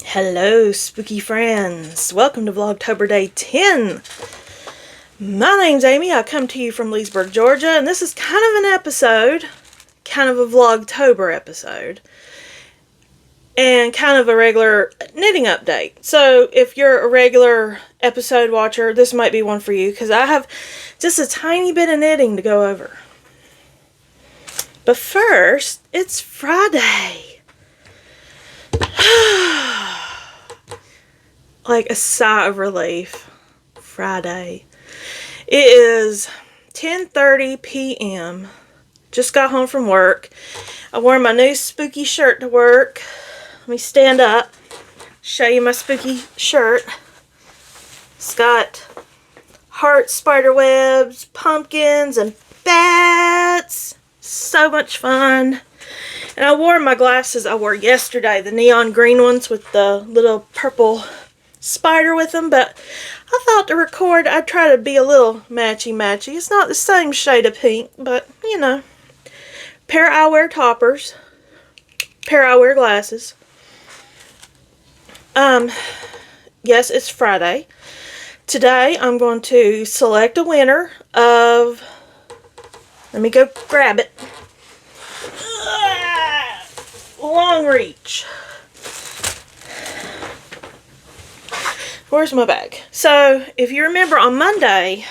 Hello, spooky friends. Welcome to Vlogtober Day 10. My name's Amy. I come to you from Leesburg, Georgia, and this is kind of an episode, kind of a Vlogtober episode, and kind of a regular knitting update. So if you're a regular episode watcher, this might be one for you, because I have just a tiny bit of knitting to go over. But first, it's Friday. Like a sigh of relief. Friday. It is 10:30 p.m. Just got home from work. I wore my new spooky shirt to work. Let me stand up. Show you my spooky shirt. It's got heart spider webs, pumpkins, and bats. So much fun. And I wore my glasses I wore yesterday. The neon green ones with the little purple spider with them, but I thought to record I'd try to be a little matchy-matchy. It's not the same shade of pink, but you know. Pair of eyewear toppers. Pair of eyewear glasses. Yes, it's Friday. Today I'm going to select a winner of, let me go grab it. Long reach. Where's my bag? So, if you remember on Mondays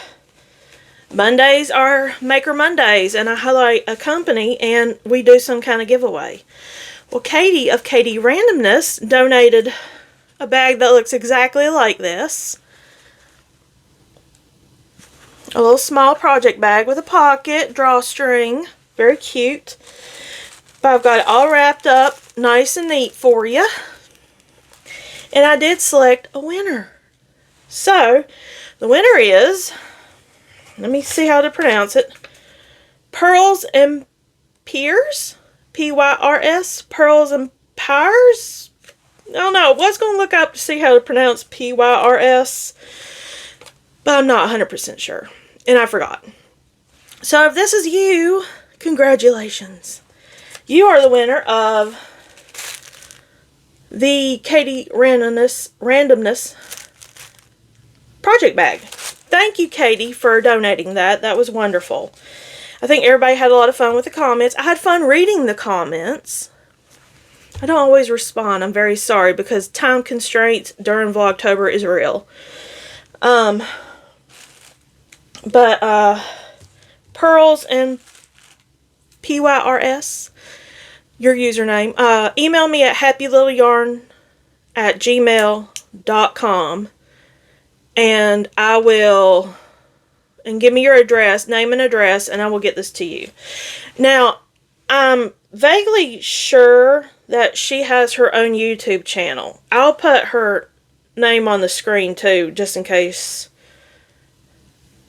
are Maker Mondays, and I highlight a company and we do some kind of giveaway. Well, Katie of Katie Randomness donated a bag that looks exactly like this. A little small project bag with a pocket, drawstring. Very cute. But I've got it all wrapped up nice and neat for you. And I did select a winner. So, the winner is, let me see how to pronounce it, Pearls and Piers? P-Y-R-S? Pearls and Pyres? I don't know. I was going to look up to see how to pronounce P-Y-R-S, but I'm not 100% sure. And I forgot. So, if this is you, congratulations. You are the winner of the Katie Randomness project bag. Thank you, Katie, for donating that. That was wonderful. I think everybody had a lot of fun with the comments. I had fun reading the comments. I don't always respond. I'm very sorry because time constraints during Vlogtober is real. Pearls and Pyrs, your username. Email me at happylittleyarn@gmail.com and I will, and give me your address, name and address, and I will get this to you. Now, I'm vaguely sure that she has her own YouTube channel. I'll put her name on the screen too, just in case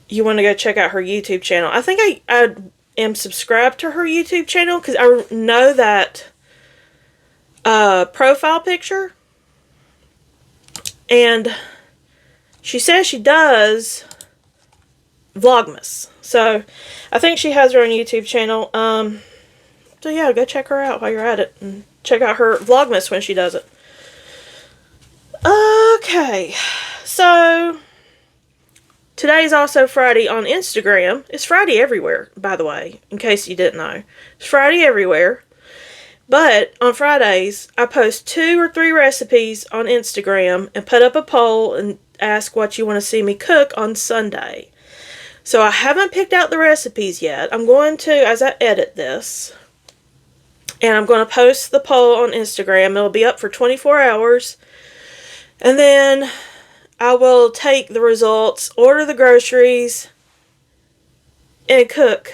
you want to go check out her YouTube channel. I think I am subscribed to her YouTube channel because I know that profile picture, and she says she does Vlogmas, so I think she has her own YouTube channel. So yeah, go check her out while you're at it, and check out her Vlogmas when she does it. Okay, so today's also Friday on Instagram. It's Friday everywhere, by the way, in case you didn't know. It's Friday everywhere. But on Fridays, I post 2 or 3 recipes on Instagram and put up a poll and ask what you want to see me cook on Sunday. So I haven't picked out the recipes yet. I'm going to, as I edit this, and I'm going to post the poll on Instagram. It'll be up for 24 hours. And then I will take the results, order the groceries, and cook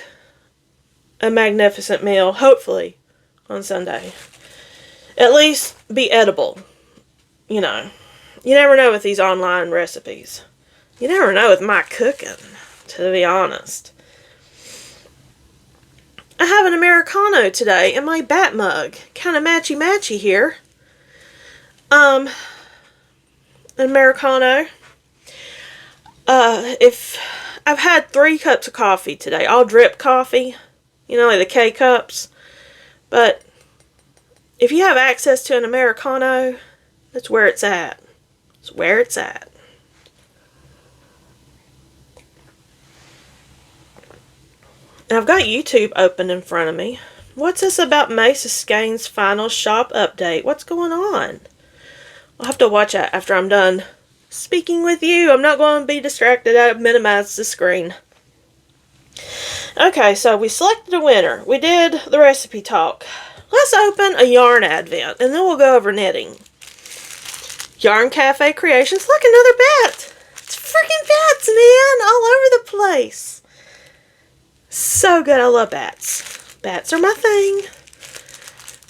a magnificent meal, hopefully, on Sunday. At least be edible. You know. You never know with these online recipes. You never know with my cooking, to be honest. I have an Americano today in my bat mug. Kind of matchy-matchy here. An Americano. If I've had 3 cups of coffee today, all drip coffee, You know, like the K-cups. But if you have access to an Americano, that's where it's at. It's where it's at. And I've got YouTube open in front of me. What's this about Mace Skeins' final shop update? What's going on? I'll have to watch that after I'm done speaking with you. I'm not going to be distracted. I've minimized the screen. Okay, so we selected a winner. We did the recipe talk. Let's open a yarn advent, and then we'll go over knitting. Yarn Cafe Creations. Look, another bat. It's freaking bats, man, all over the place. So good. I love bats. Bats are my thing.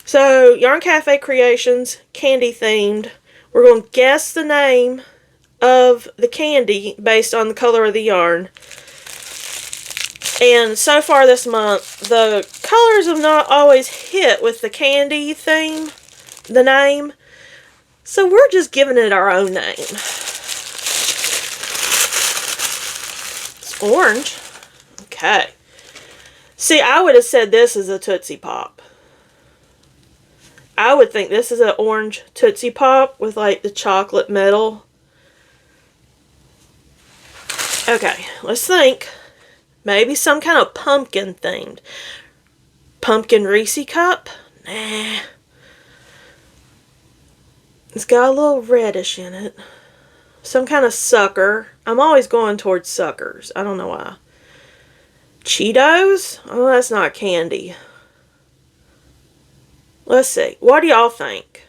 So, Yarn Cafe Creations, candy themed. We're going to guess the name of the candy based on the color of the yarn. And so far this month, the colors have not always hit with the candy theme, the name. So we're just giving it our own name. It's orange. Okay. See, I would have said this is a Tootsie Pop. I would think this is an orange Tootsie Pop with like the chocolate middle. Okay, let's think. Maybe some kind of pumpkin themed. Pumpkin Reese cup? Nah. It's got a little reddish in it. Some kind of sucker. I'm always going towards suckers. I don't know why. Cheetos? Oh, that's not candy. Let's see. What do y'all think?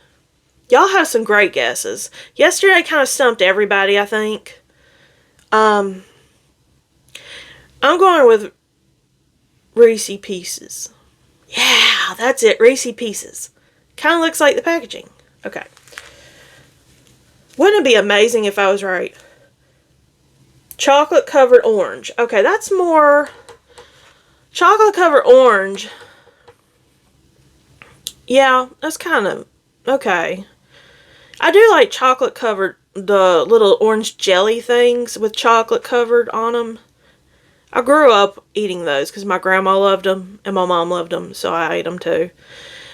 Y'all have some great guesses. Yesterday kind of stumped everybody, I think. I'm going with Reese Pieces. Yeah, that's it. Reese Pieces. Kind of looks like the packaging. Okay. Wouldn't it be amazing if I was right? Chocolate covered orange. Okay, that's more... Chocolate covered orange. Yeah, that's kind of... Okay. I do like chocolate covered... The little orange jelly things with chocolate covered on them. I grew up eating those because my grandma loved them and my mom loved them, so I ate them too.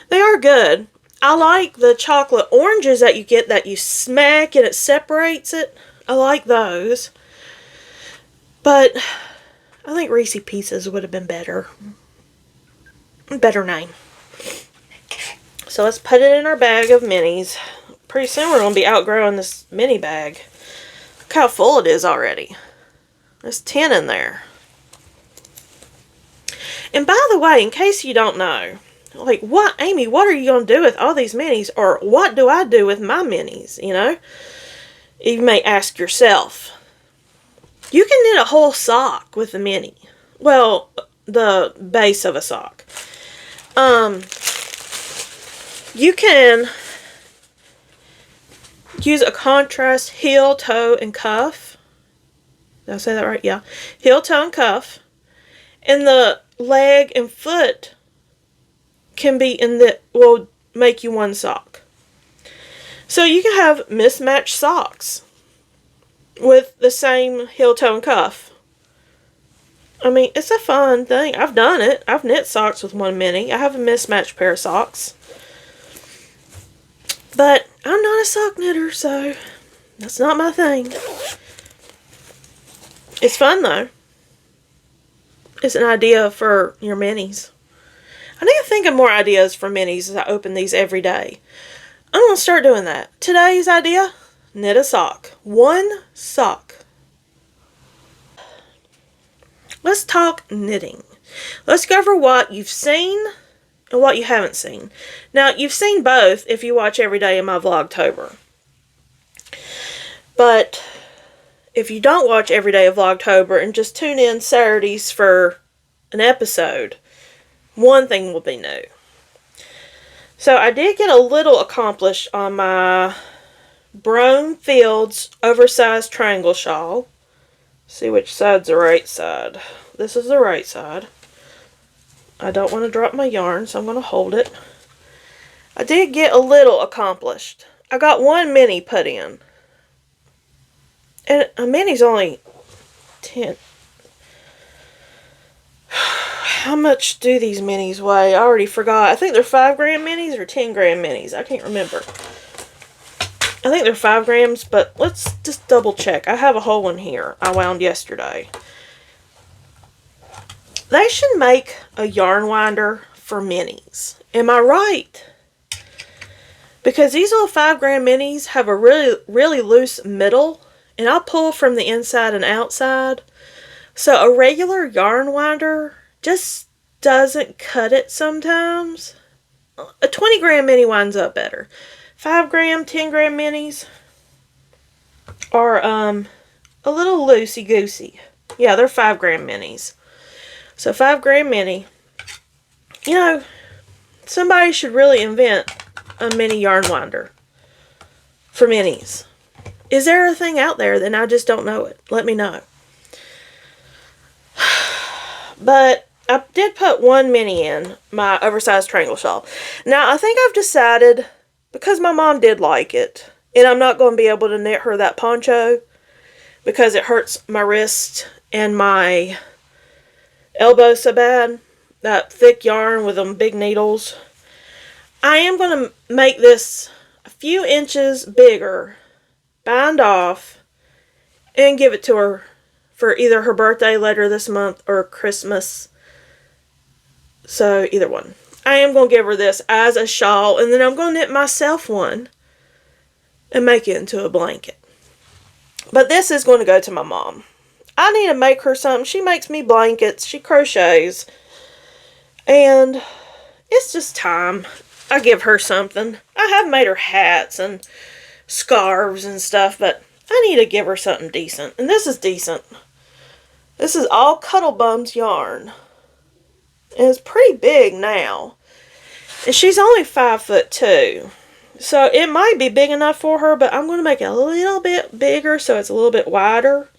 They are good. I like the chocolate oranges that you get that you smack and it separates it. I like those. But I think Reese Pieces would have been better. Better name. So let's put it in our bag of minis. Pretty soon we're going to be outgrowing this mini bag. Look how full it is already. There's 10 in there. And by the way, in case you don't know, like, what, Amy, what are you going to do with all these minis? Or what do I do with my minis, you know? You may ask yourself. You can knit a whole sock with a mini. Well, the base of a sock. You can use a contrast heel, toe, and cuff. Did I say that right? Yeah. Heel, toe, and cuff. And the leg and foot can be in the, will make you one sock. So you can have mismatched socks with the same heel, toe, and cuff. I mean, it's a fun thing. I've done it. I've knit socks with one mini. I have a mismatched pair of socks. But I'm not a sock knitter, so that's not my thing. It's fun, though. It's an idea for your minis. I need to think of more ideas for minis as I open these every day. I'm going to start doing that. Today's idea, knit a sock. One sock. Let's talk knitting. Let's go over what you've seen and what you haven't seen. Now, you've seen both if you watch every day in my Vlogtober. But if you don't watch every day of Vlogtober and just tune in Saturdays for an episode, one thing will be new. So I did get a little accomplished on my Brome Fields Oversized Triangle Shawl. See which side's the right side. This is the right side. I don't want to drop my yarn, so I'm going to hold it. I did get a little accomplished. I got one mini put in. And a mini's only 10. how much do these minis weigh? I already forgot. I think they're 5 gram minis or 10 gram minis. I can't remember. I think they're 5 grams, but let's just double check. I have a whole one here I wound yesterday. They should make a yarn winder for minis. Am I right? Because these little 5 gram minis have a really loose middle, and I'll pull from the inside and outside. So a regular yarn winder just doesn't cut it sometimes. A 20 gram mini winds up better. 5 gram, 10 gram minis are a little loosey-goosey. Yeah, they're 5 gram minis. So 5 gram mini. You know, somebody should really invent a mini yarn winder for minis. Is there a thing out there that I just don't know it? Let me know. But I did put one mini in my oversized triangle shawl. Now, I think I've decided, because my mom did like it, and I'm not going to be able to knit her that poncho because it hurts my wrist and my elbow so bad. That thick yarn with them big needles. I am going to make this a few inches bigger, bind off, and give it to her for either her birthday later this month or Christmas. So either one. I am going to give her this as a shawl, and then I'm going to knit myself one and make it into a blanket. But this is going to go to my mom. I need to make her something. She makes me blankets. She crochets. And it's just time I give her something. I have made her hats and scarves and stuff, but I need to give her something decent. And this is decent. This is all Cuddlebums yarn. And it's pretty big now. And she's only 5'2". So it might be big enough for her, but I'm going to make it a little bit bigger so it's a little bit wider.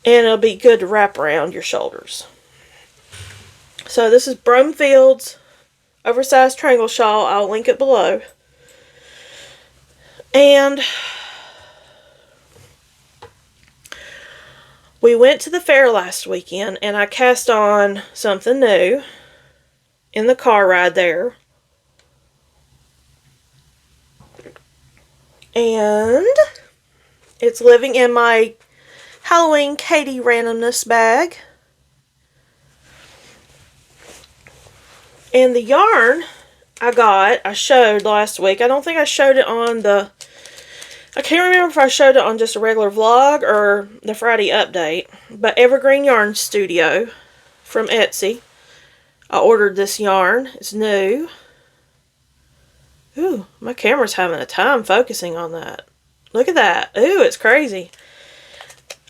And it'll be good to wrap around your shoulders. So this is Brome Field's oversized triangle shawl. I'll link it below. And we went to the fair last weekend, and I cast on something new in the car ride there. And it's living in my Halloween Katie Randomness bag. And the yarn I showed last week. I don't think I showed it on the... I can't remember if I showed it on just a regular vlog or the Friday update. But Evergreen Yarn Studio from Etsy. I ordered this yarn. It's new. Ooh, my camera's having a time focusing on that. Look at that. Ooh, it's crazy.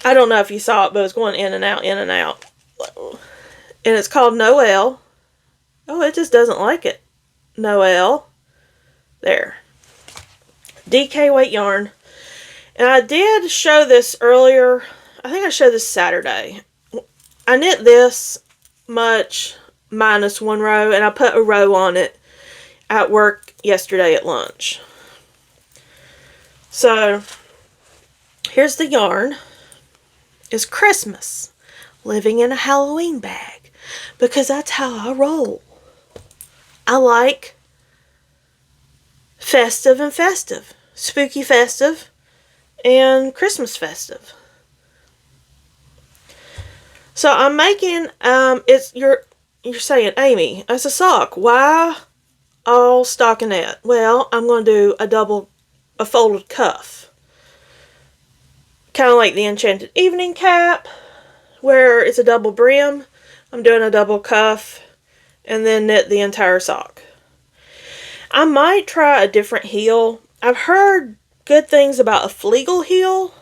I don't know if you saw it, but it's going in and out, in and out. And it's called Noel. Oh, it just doesn't like it. Noel. There. DK weight yarn. And I did show this earlier. I think I showed this Saturday. I knit this much minus one row, and I put a row on it at work yesterday at lunch. So, here's the yarn. It's Christmas. Living in a Halloween bag. Because that's how I roll. I like festive and festive. Spooky festive and Christmas festive. So I'm making you're saying, Amy, as a sock, why all stockinette? Well, I'm going to do a folded cuff. Kind of like the Enchanted Evening cap, where it's a double brim. I'm doing a double cuff and then knit the entire sock. I might try a different heel. I've heard good things about a Flegel heel.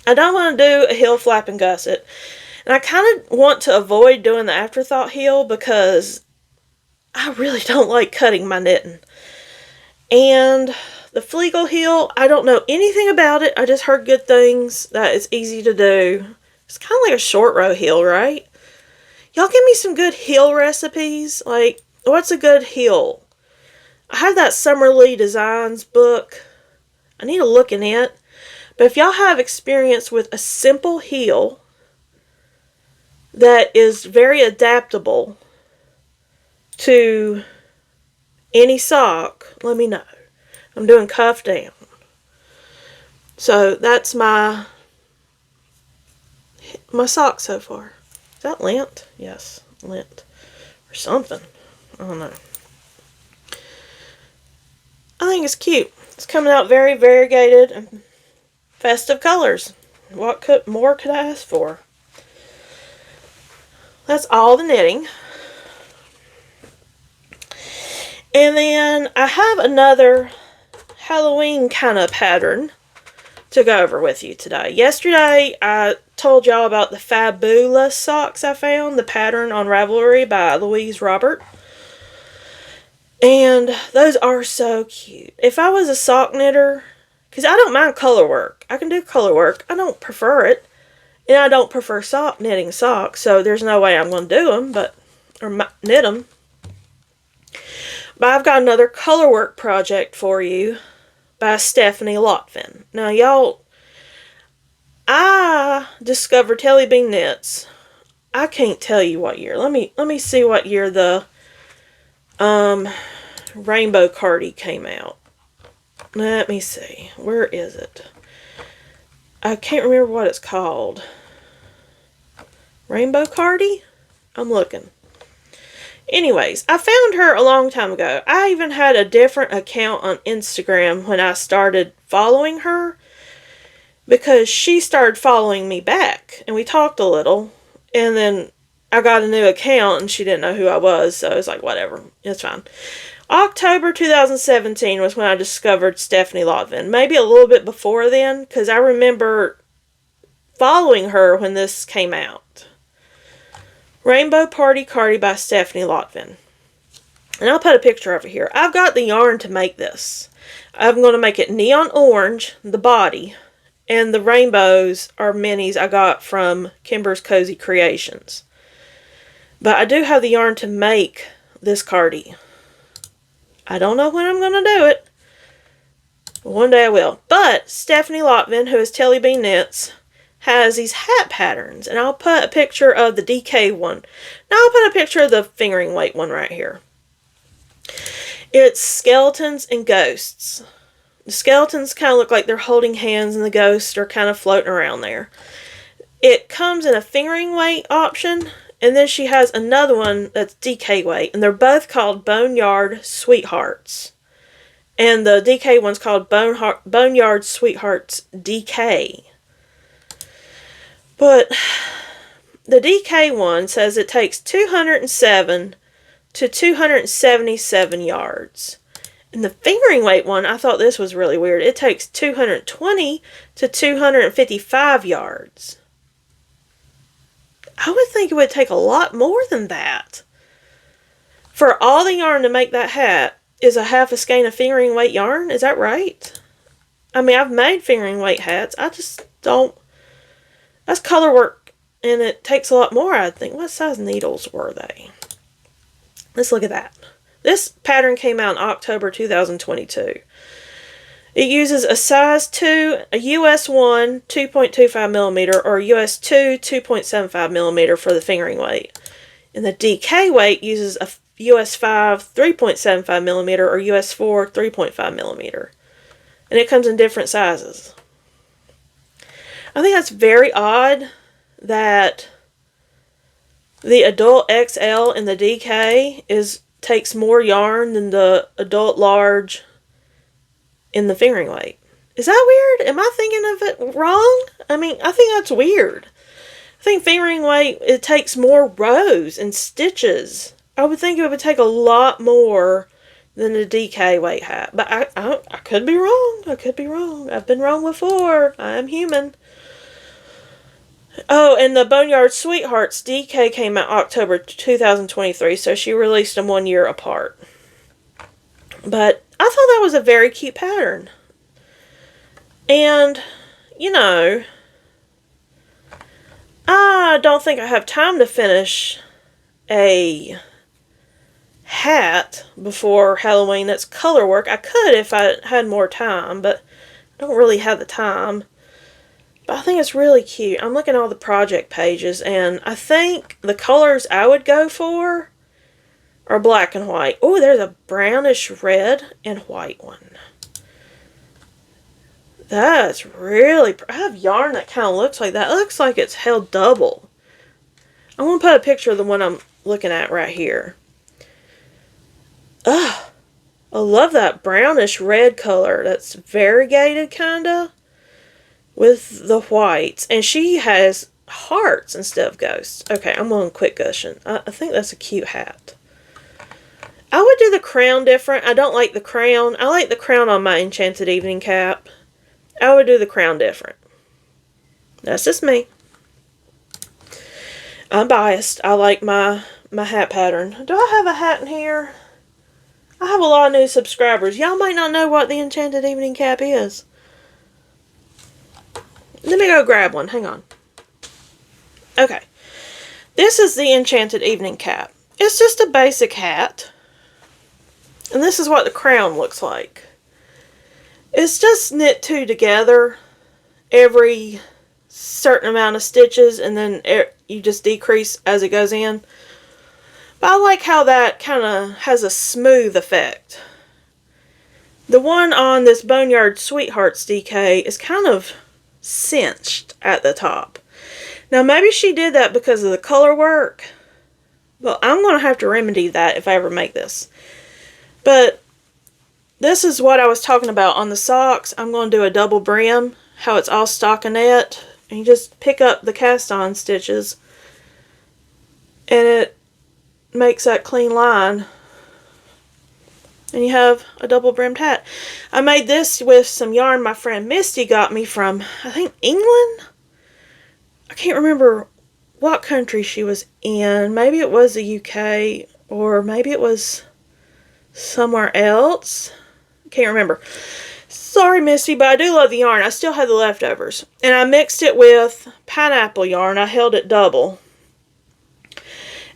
I don't want to do a heel flap and gusset. And I kind of want to avoid doing the afterthought heel because I really don't like cutting my knitting. And the Flegel heel, I don't know anything about it. I just heard good things, that it's easy to do. It's kind of like a short row heel, right? Y'all give me some good heel recipes. Like, what's a good heel? I have that Summer Lee Designs book. I need to look in it. But if y'all have experience with a simple heel that is very adaptable to any sock, let me know. I'm doing cuff down. So that's my sock so far. Is that lint? Yes, lint. Or something. I don't know. I think it's cute. It's coming out very variegated and festive colors. What more could I ask for? That's all the knitting. And then I have another Halloween kind of pattern to go over with you today. Yesterday I told y'all about the Fabulous socks I found, the pattern on Ravelry by Louise Robert. And those are so cute. If I was a sock knitter, because I don't mind color work. I can do color work. I don't prefer it. And I don't prefer knitting socks, so there's no way I'm going to do them, or knit them. But I've got another color work project for you by Stephanie Lotvin. Now, y'all, I discovered Telly Bean Knits. I can't tell you what year. Let me see what year the Rainbow Cardi came out. Let me see. Where is it? I can't remember what it's called. Rainbow Cardi? I'm looking. Anyways, I found her a long time ago. I even had a different account on Instagram when I started following her, because she started following me back and we talked a little, and then I got a new account and she didn't know who I was, so I was like, whatever, it's fine. October 2017 was when I discovered Stephanie Lotvin. Maybe a little bit before then, because I remember following her when this came out. Rainbow Party Cardi by Stephanie Lotvin. And I'll put a picture over here. I've got the yarn to make this. I'm going to make it neon orange, the body, and the rainbows are minis I got from Kimber's Cozy Creations. But I do have the yarn to make this cardi. I don't know when I'm going to do it. One day I will. But Stephanie Lotvin, who is Telly Bean Knits, has these hat patterns. And I'll put a picture of the DK one. Now I'll put a picture of the fingering weight one right here. It's skeletons and ghosts. The skeletons kind of look like they're holding hands and the ghosts are kind of floating around there. It comes in a fingering weight option. And then she has another one that's DK weight. And they're both called Boneyard Sweethearts. And the DK one's called Boneyard Sweethearts DK. But the DK one says it takes 207 to 277 yards. And the fingering weight one, I thought this was really weird. It takes 220 to 255 yards. I would think it would take a lot more than that. For all the yarn to make that hat is a half a skein of fingering weight yarn. Is that right? I mean, I've made fingering weight hats. I just don't... That's color work, and it takes a lot more, I think. What size needles were they? Let's look at that. This pattern came out in October 2022. It uses a size 2, a US 1, 2.25 millimeter, or a US 2, 2.75 millimeter for the fingering weight. And the DK weight uses a US 5, 3.75 millimeter, or US 4, 3.5 millimeter. And it comes in different sizes. I think that's very odd that the adult XL in the DK takes more yarn than the adult large in the fingering weight. Is that weird? Am I thinking of it wrong? I mean, I think that's weird. I think fingering weight, it takes more rows and stitches. I would think it would take a lot more than the DK weight hat. But I could be wrong. I could be wrong. I've been wrong before. I am human. Oh, and the Boneyard Sweethearts DK came out October 2023, so she released them 1 year apart. But I thought that was a very cute pattern. And, you know, I don't think I have time to finish a hat before Halloween that's color work. I could if I had more time, but I don't really have the time. But I think it's really cute. I'm looking at all the project pages, and I think the colors I would go for are black and white. Oh, there's a brownish red and white one. That's really... I have yarn that kind of looks like that. It looks like it's held double. I'm going to put a picture of the one I'm looking at right here. Ugh. I love that brownish red color. That's variegated, kind of, with the whites. And she has hearts instead of ghosts. Okay, I'm going to quit gushing. I think that's a cute hat. I would do the crown different. I don't like the crown. I like the crown on my Enchanted Evening cap. I would do the crown different. That's just me. I'm biased. I like my hat pattern. Do I have a hat in here? I have a lot of new subscribers. Y'all might not know what the Enchanted Evening cap is. Let me go grab one. Hang on. Okay. This is the Enchanted Evening cap. It's just a basic hat. And this is what the crown looks like. It's just knit two together every certain amount of stitches, and then you just decrease as it goes in. But I like how that kind of has a smooth effect. The one on this Boneyard Sweethearts DK is kind of cinched at the top. Now maybe she did that because of the color work. Well, I'm going to have to remedy that if I ever make this. But this is what I was talking about on the socks. I'm going to do a double brim, how it's all stockinette. And you just pick up the cast on stitches. And it makes that clean line. And you have a double brimmed hat. I made this with some yarn my friend Misty got me from, I think, England? I can't remember what country she was in. Maybe it was the UK, or maybe it was somewhere else. Can't remember. Sorry, Misty, but I do love the yarn. I still have the leftovers. And I mixed it with pineapple yarn. I held it double.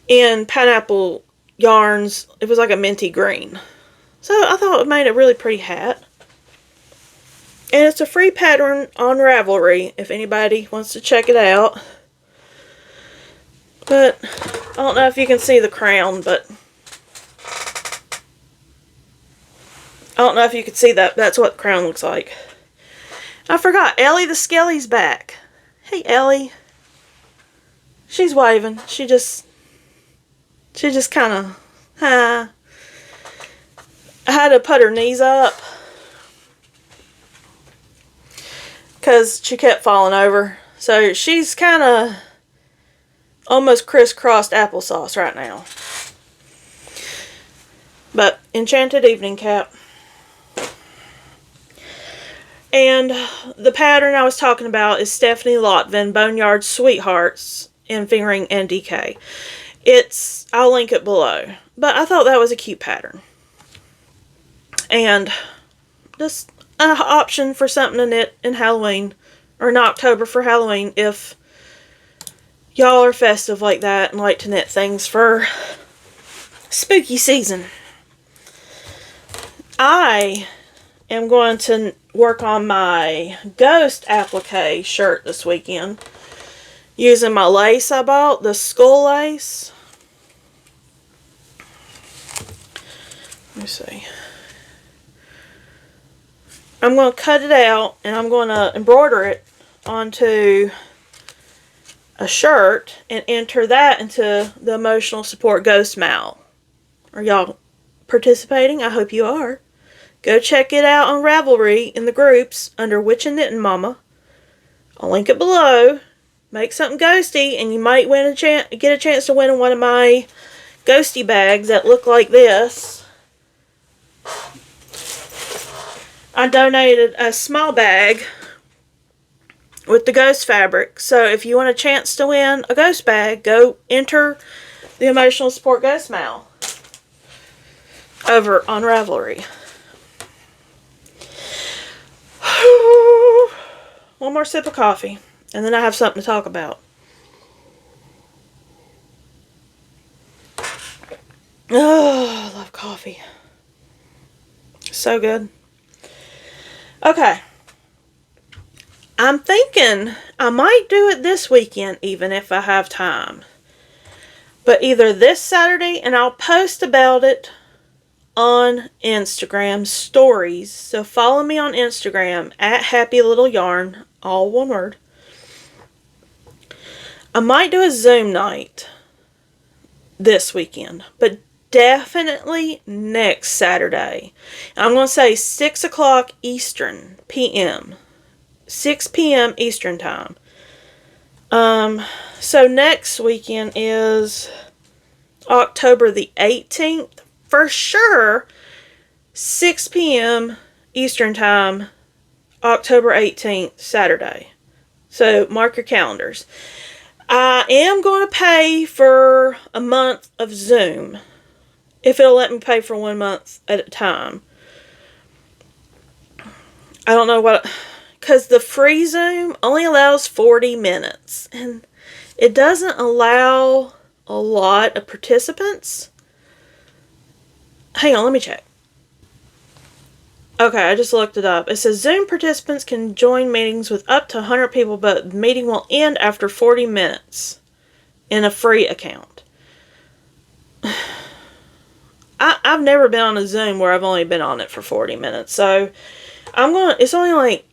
In pineapple yarns, it was like a minty green. So I thought it made a really pretty hat. And it's a free pattern on Ravelry if anybody wants to check it out. But I don't know if you can see the crown, but I don't know if you could see that. That's what the crown looks like. I forgot. Ellie the Skelly's back. Hey, Ellie. She's waving. She just kind of, I had to put her knees up because she kept falling over. So she's kind of almost crisscrossed applesauce right now. But Enchanted Evening cap. And the pattern I was talking about is Stephanie Lotvin, Boneyard Sweethearts in Fingering and DK. I'll link it below. But I thought that was a cute pattern. And just an option for something to knit in Halloween. Or in October for Halloween if y'all are festive like that and like to knit things for spooky season. I am going to work on my Ghost applique shirt this weekend. Using my lace I bought, the skull lace. Let me see. I'm going to cut it out and I'm going to embroider it onto a shirt and enter that into the Emotional Support Ghost Mal. Are y'all participating? I hope you are. Go check it out on Ravelry in the groups under Witchin Knittin Mama. I'll link it below. Make something ghosty and you might get a chance to win one of my ghosty bags that look like this. I donated a small bag with the ghost fabric. So if you want a chance to win a ghost bag, go enter the Emotional Support Ghost Mal over on Ravelry. One more sip of coffee, and then I have something to talk about. Oh, I love coffee. So good. Okay. I'm thinking I might do it this weekend even if I have time. But either this Saturday, and I'll post about it on Instagram stories. So follow me on Instagram at Happy Little Yarn, all one word. I might do a Zoom night this weekend, but definitely next Saturday. I'm going to say 6 o'clock Eastern PM. 6 p.m. Eastern time. So next weekend is October the 18th. For sure, 6 p.m. Eastern time, October 18th, Saturday. So mark your calendars. I am going to pay for a month of Zoom, if it'll let me pay for 1 month at a time. I don't know what, because the free Zoom only allows 40 minutes, and it doesn't allow a lot of participants. Hang on, let me check. Okay, I just looked it up. It says Zoom participants can join meetings with up to 100 people, but the meeting will end after 40 minutes in a free account. I've never been on a Zoom where I've only been on it for 40 minutes. So it's only like,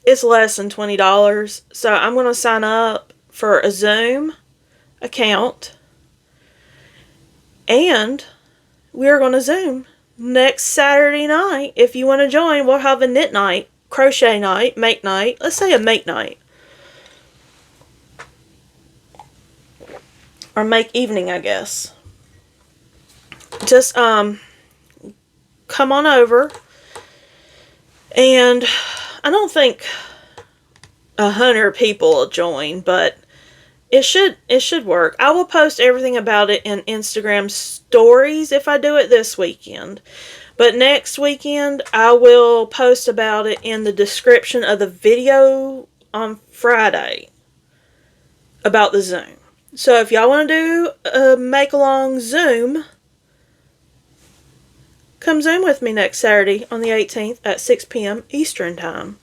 it's less than $20. So I'm going to sign up for a Zoom account. And we're going to Zoom next Saturday night. If you want to join, we'll have a knit night, crochet night, make night. Let's say a make night. Or make evening, I guess. Just come on over. And I don't think 100 people will join, but it should work. I will post everything about it in Instagram stories if I do it this weekend. But next weekend, I will post about it in the description of the video on Friday about the Zoom. So if y'all want to do a make-along Zoom, come Zoom with me next Saturday on the 18th at 6 p.m. Eastern Time.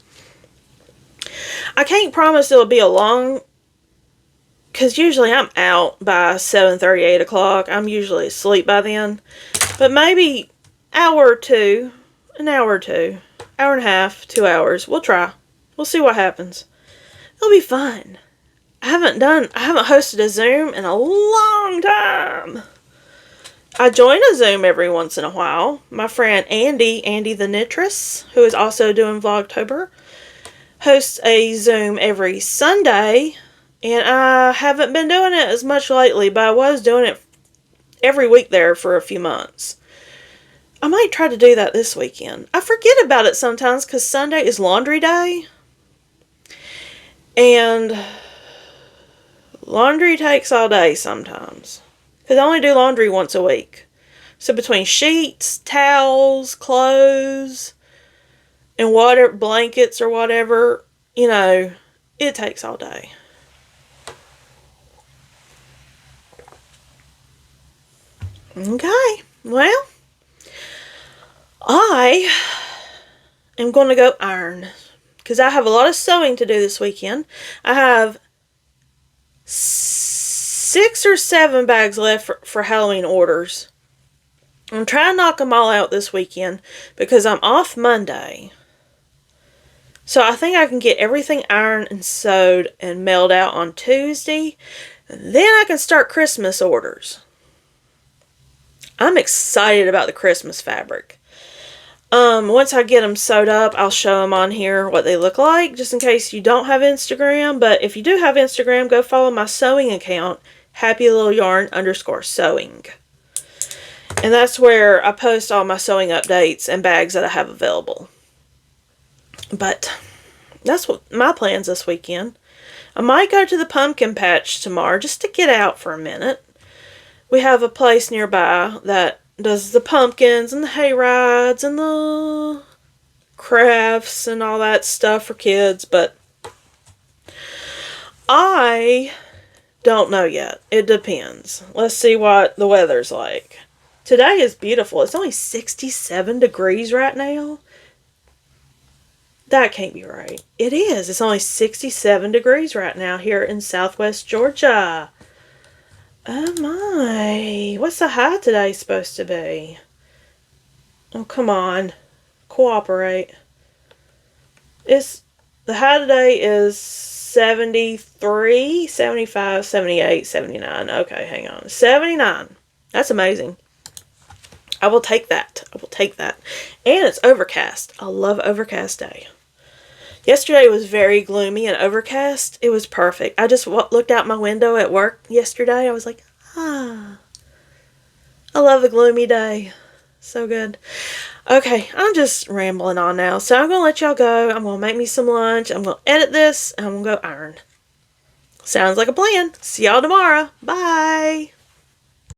I can't promise it'll be a long, because usually I'm out by 7:30, 8 o'clock. I'm usually asleep by then. But maybe an hour or two, hour and a half, 2 hours. We'll try. We'll see what happens. It'll be fun. I haven't hosted a Zoom in a long time. I join a Zoom every once in a while. My friend Andi the Knitress, who is also doing Vlogtober, hosts a Zoom every Sunday. And I haven't been doing it as much lately, but I was doing it every week there for a few months. I might try to do that this weekend. I forget about it sometimes because Sunday is laundry day. And laundry takes all day sometimes. Because I only do laundry once a week. So between sheets, towels, clothes, and water, blankets or whatever, it takes all day. Okay, well, I am going to go iron because I have a lot of sewing to do this weekend. I have 6 or 7 bags left for Halloween orders. I'm trying to knock them all out this weekend because I'm off Monday. So I think I can get everything ironed and sewed and mailed out on Tuesday. And then I can start Christmas orders. I'm excited about the Christmas fabric. Once I get them sewed up, I'll show them on here what they look like, just in case you don't have Instagram. But if you do have Instagram, go follow my sewing account, happylittleyarn_sewing. And that's where I post all my sewing updates and bags that I have available. But that's what my plans this weekend. I might go to the pumpkin patch tomorrow just to get out for a minute. We have a place nearby that does the pumpkins and the hay rides and the crafts and all that stuff for kids, but I don't know yet. It depends. Let's see what the weather's like. Today is beautiful. It's only 67 degrees right now. That can't be right. It is. It's only 67 degrees right now here in Southwest Georgia. Oh my. What's the high today supposed to be? Oh, come on. Cooperate. The high today is 73, 75, 78, 79. Okay, hang on. 79. That's amazing. I will take that. I will take that. And it's overcast. I love overcast day. Yesterday was very gloomy and overcast. It was perfect. I just looked out my window at work yesterday. I was like, I love a gloomy day. So good. Okay, I'm just rambling on now. So I'm going to let y'all go. I'm going to make me some lunch. I'm going to edit this. And I'm going to go iron. Sounds like a plan. See y'all tomorrow. Bye.